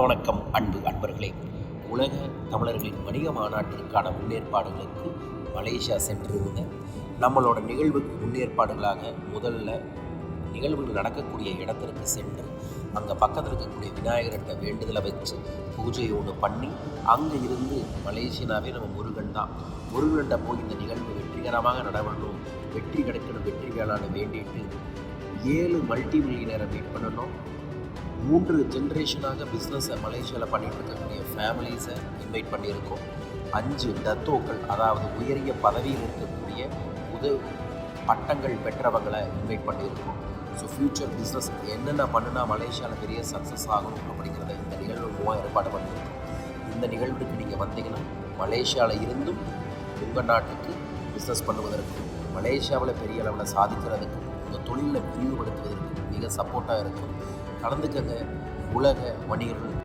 வணக்கம் அன்பர்களே. உலக தமிழர்களின் வணிக மாநாட்டிற்கான முன்னேற்பாடுகளுக்கு மலேசியா சென்றிருந்த நம்மளோட நிகழ்வுக்கு முன்னேற்பாடுகளாக முதல்ல நிகழ்வுகள் நடக்கக்கூடிய இடத்திற்கு சென்று அங்கே பக்கத்தில் இருக்கக்கூடிய விநாயகர்கிட்ட வேண்டுதலை வச்சு பூஜையை ஒன்று பண்ணி அங்கே இருந்து மலேசியாவே நம்ம முருகன்கிட்ட போய் இந்த நிகழ்வு வெற்றிகரமாக நடைபெறணும், வெற்றி கிடைக்கணும், வெற்றி வேளாண் வேண்டிட்டு 7 மல்டி மில்லியனரை மீட் பண்ணணும். 3 ஜென்ரேஷனாக பிஸ்னஸை மலேசியாவில் பண்ணிகிட்டு இருக்கக்கூடிய ஃபேமிலிஸை இன்வைட் பண்ணியிருக்கோம். 5 டத்தோக்கள், அதாவது உயரிய பதவியில் இருக்கக்கூடிய பட்டங்கள் பெற்றவங்களை இன்வைட் பண்ணியிருக்கோம். ஸோ ஃப்யூச்சர் பிஸ்னஸ் என்னென்ன பண்ணுனா மலேசியாவில் பெரிய சக்ஸஸ் ஆகும் அப்படிங்கிறத இந்த நிகழ்வு மூலம் ஏற்பாடு பண்ணியிருக்கோம். இந்த நிகழ்வுக்கு நீங்கள் வந்தீங்கன்னா மலேசியாவில் இருந்தும் உங்கள் நாட்டுக்கு பிஸ்னஸ் பண்ணுவதற்கும் மலேசியாவில் பெரிய அளவில் சாதிக்கிறதுக்கும் உங்கள் தொழிலில் விரிவுபடுத்துவதற்கும் மிக சப்போர்ட்டாக இருக்கும். கலந்துக்கங்க. உலக வணிகர்கள்